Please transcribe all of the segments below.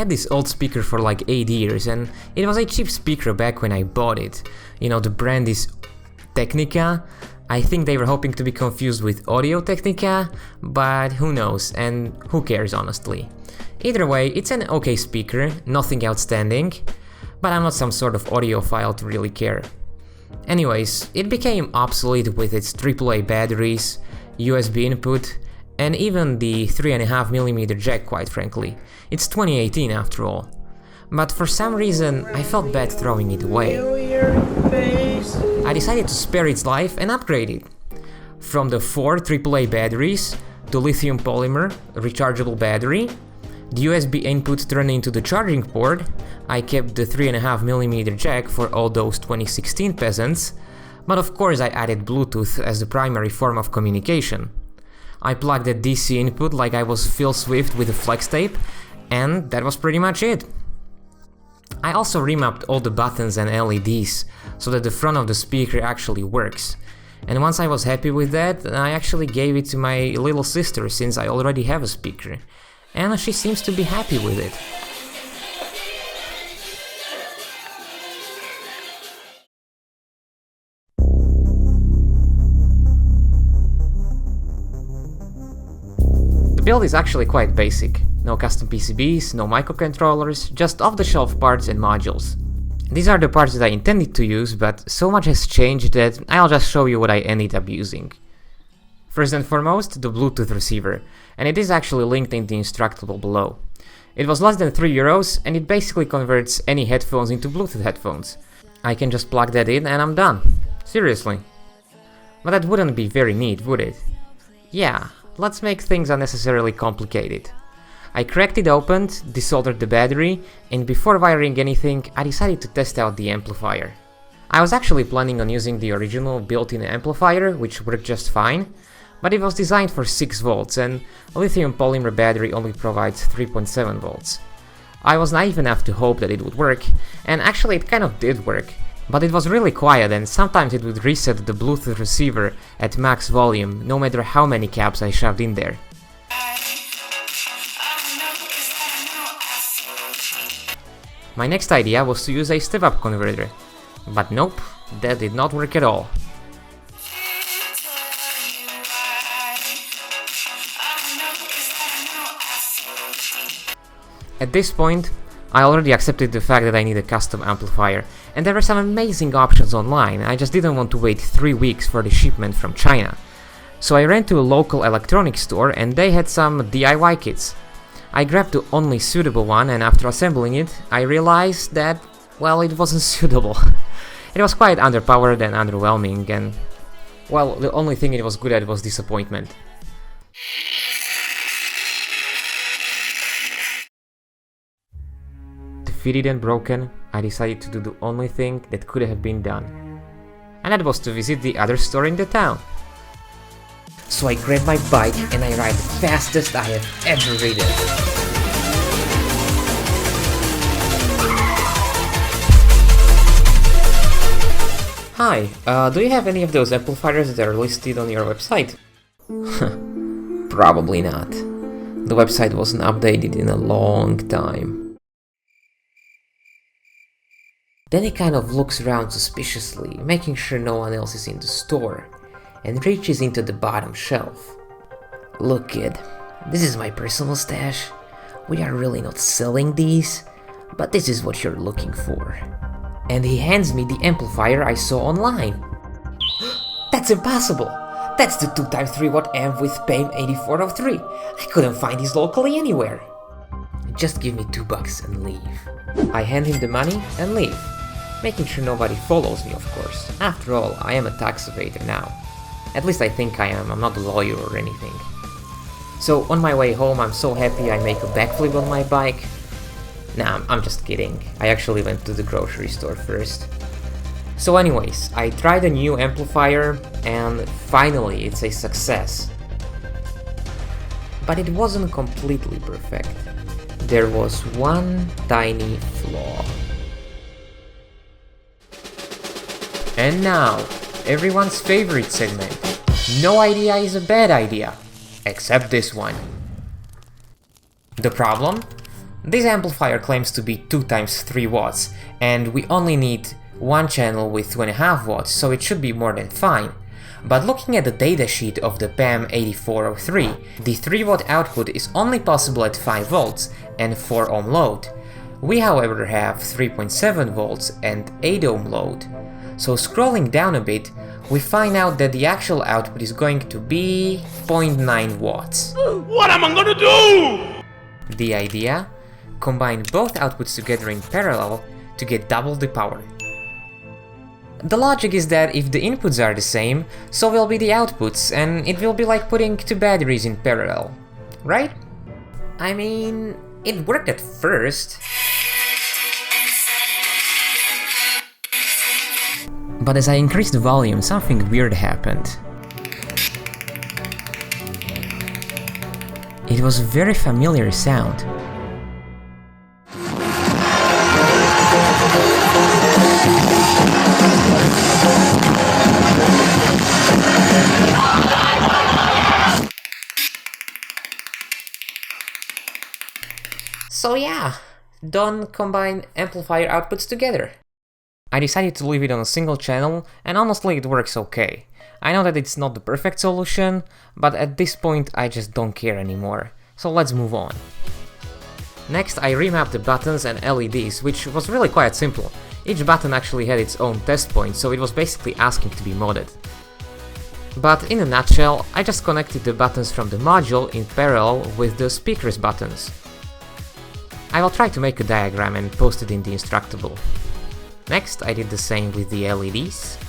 had this old speaker for like 8 years and it was a cheap speaker back when I bought it. You know, the brand is Technica. I think they were hoping to be confused with Audio Technica, but who knows, and who cares honestly. Either way, it's an okay speaker, nothing outstanding, but I'm not some sort of audiophile to really care. Anyways, it became obsolete with its AAA batteries, USB input, and even the 3.5mm jack, quite frankly. It's 2018 after all. But for some reason, I felt bad throwing it away. I decided to spare its life and upgrade it. From the 4 AAA batteries, to lithium polymer, rechargeable battery, the USB input turned into the charging port, I kept the 3.5mm jack for all those 2016 peasants, but of course I added Bluetooth as the primary form of communication. I plugged a DC input like I was Phil Swift with a flex tape, and that was pretty much it. I also remapped all the buttons and LEDs, so that the front of the speaker actually works. And once I was happy with that, I actually gave it to my little sister since I already have a speaker. And she seems to be happy with it. The build is actually quite basic. No custom PCBs, no microcontrollers, just off-the-shelf parts and modules. These are the parts that I intended to use, but so much has changed that I'll just show you what I ended up using. First and foremost, the Bluetooth receiver, and it is actually linked in the instructable below. It was less than €3 and it basically converts any headphones into Bluetooth headphones. I can just plug that in and I'm done. Seriously. But that wouldn't be very neat, would it? Yeah, let's make things unnecessarily complicated. I cracked it open, desoldered the battery, and before wiring anything, I decided to test out the amplifier. I was actually planning on using the original built-in amplifier, which worked just fine, but it was designed for 6 volts and a lithium polymer battery only provides 3.7 volts. I was naive enough to hope that it would work, and actually it kind of did work, but it was really quiet and sometimes it would reset the Bluetooth receiver at max volume, no matter how many caps I shoved in there. My next idea was to use a step-up converter, but nope, that did not work at all. At this point, I already accepted the fact that I need a custom amplifier, and there were some amazing options online. I just didn't want to wait 3 weeks for the shipment from China. So I ran to a local electronics store and they had some DIY kits. I grabbed the only suitable one and after assembling it, I realized that, well, it wasn't suitable. It was quite underpowered and underwhelming and, well, the only thing it was good at was disappointment. Defeated and broken, I decided to do the only thing that could have been done. And that was to visit the other store in the town. So I grabbed my bike and I ride the fastest I have ever ridden. Hi, do you have any of those amplifiers that are listed on your website? Probably not. The website wasn't updated in a long time. Then he kind of looks around suspiciously, making sure no one else is in the store, and reaches into the bottom shelf. Look kid, this is my personal stash. We are really not selling these, but this is what you're looking for. And he hands me the amplifier I saw online. That's impossible! That's the 2x3 watt amp with Brehm 8403. I couldn't find these locally anywhere. Just give me $2 and leave. I hand him the money and leave, making sure nobody follows me, of course. After all, I am a tax evader now. At least I think I am, I'm not a lawyer or anything. So on my way home I'm so happy I make a backflip on my bike. Nah, I'm just kidding. I actually went to the grocery store first. So anyways, I tried a new amplifier and finally it's a success. But it wasn't completely perfect. There was one tiny flaw. And now, everyone's favorite segment. No idea is a bad idea. Except this one. The problem? This amplifier claims to be 2 times 3 watts, and we only need one channel with 2.5 watts, so it should be more than fine. But looking at the datasheet of the BAM8403, the 3 watt output is only possible at 5 volts and 4 ohm load. We however have 3.7 volts and 8 ohm load. So scrolling down a bit, we find out that the actual output is going to be 0.9 watts. What am I gonna do? The idea? Combine both outputs together in parallel to get double the power. The logic is that if the inputs are the same, so will be the outputs, and it will be like putting 2 batteries in parallel, right? I mean, it worked at first. But as I increased the volume, something weird happened. It was a very familiar sound. So yeah, don't combine amplifier outputs together. I decided to leave it on a single channel, and honestly it works okay. I know that it's not the perfect solution, but at this point I just don't care anymore. So let's move on. Next I remapped the buttons and LEDs, which was really quite simple. Each button actually had its own test point, so it was basically asking to be modded. But in a nutshell, I just connected the buttons from the module in parallel with the speakers buttons. I will try to make a diagram and post it in the Instructable. Next, I did the same with the LEDs.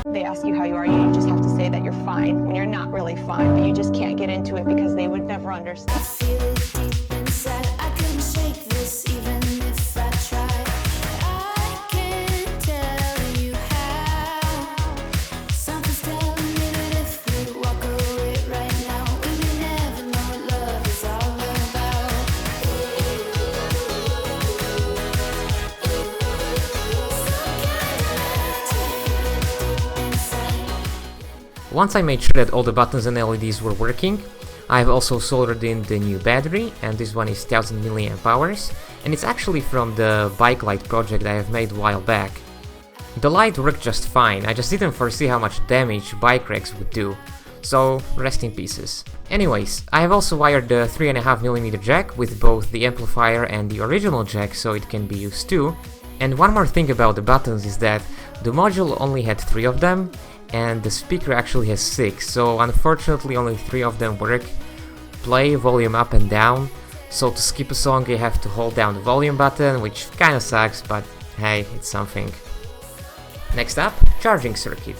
They ask you how you are, you just have to say that you're fine when you're not really fine, but you just can't get into it because they would never understand. I feel it deep inside, I couldn't shake this even if I tried. I can't tell you how. Something's telling me that if we walk away right now, we may never know what love is all about. Once I made sure that all the buttons and LEDs were working, I've also soldered in the new battery, and this one is 1000 mAh, and it's actually from the bike light project I have made a while back. The light worked just fine, I just didn't foresee how much damage bike racks would do, so rest in pieces. Anyways, I have also wired the 3.5mm jack with both the amplifier and the original jack so it can be used too. And one more thing about the buttons is that the module only had 3 of them, and the speaker actually has 6, so unfortunately only 3 of them work. Play, volume up and down, so to skip a song you have to hold down the volume button, which kinda sucks, but hey, it's something. Next up, charging circuit.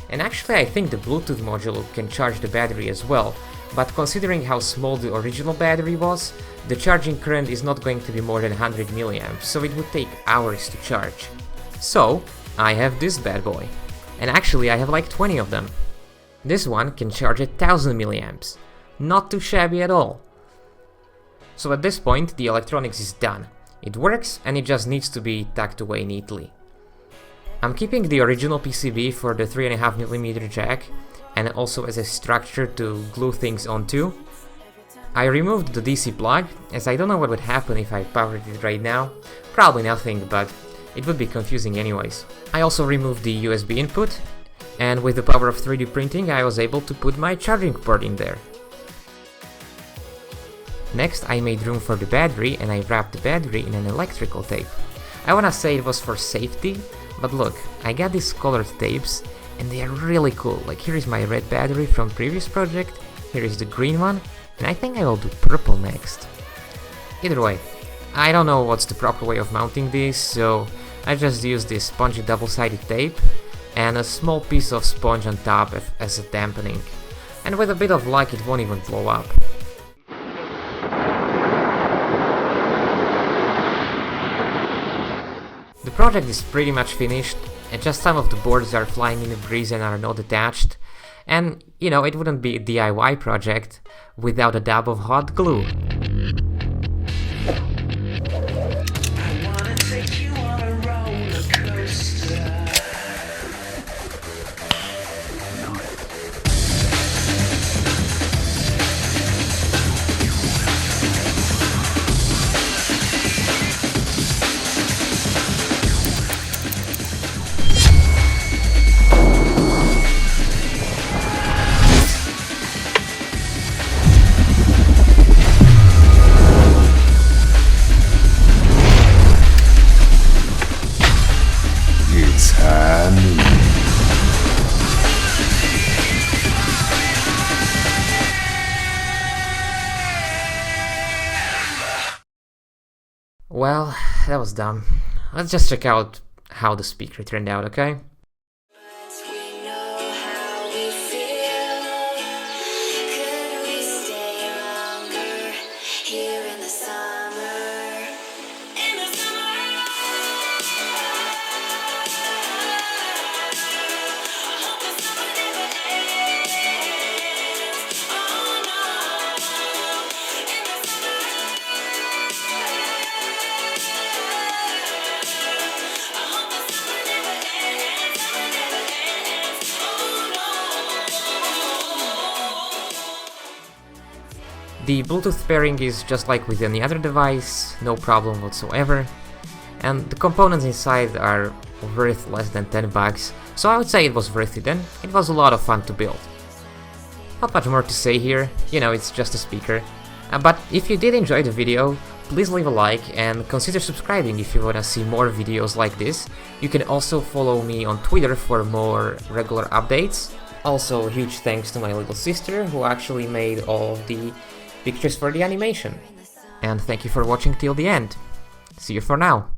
And actually I think the Bluetooth module can charge the battery as well, but considering how small the original battery was, the charging current is not going to be more than 100 mA, so it would take hours to charge. So, I have this bad boy. And actually I have like 20 of them. This one can charge at 1000 mA. Not too shabby at all. So at this point the electronics is done. It works and it just needs to be tucked away neatly. I'm keeping the original PCB for the 3.5mm jack, and also as a structure to glue things onto. I removed the DC plug, as I don't know what would happen if I powered it right now. Probably nothing, but it would be confusing anyways. I also removed the USB input, and with the power of 3D printing I was able to put my charging port in there. Next I made room for the battery and I wrapped the battery in an electrical tape. I wanna say it was for safety, but look, I got these colored tapes and they are really cool. Like here is my red battery from previous project, here is the green one, and I think I will do purple next. Either way, I don't know what's the proper way of mounting this, so I just used this spongy double-sided tape and a small piece of sponge on top as a dampening. And with a bit of luck it won't even blow up. The project is pretty much finished, and just some of the boards are flying in the breeze and are not attached. And, you know, it wouldn't be a DIY project without a dab of hot glue. well, that was dumb. Let's just check out how the speaker turned out, okay? We know how we feel. Could we stay longer here in the summer? In the summer. I hope the summer never ends. Oh no. In the summer. I hope the summer never ends. Summer never ends. Oh no. The Bluetooth pairing is just like with any other device, no problem whatsoever. And the components inside are worth less than 10 bucks, so I would say it was worth it, and it was a lot of fun to build. Not much more to say here, you know, it's just a speaker. But if you did enjoy the video, please leave a like and consider subscribing if you wanna see more videos like this. You can also follow me on Twitter for more regular updates. Also, huge thanks to my little sister who actually made all of the pictures for the animation. And thank you for watching till the end. See you for now.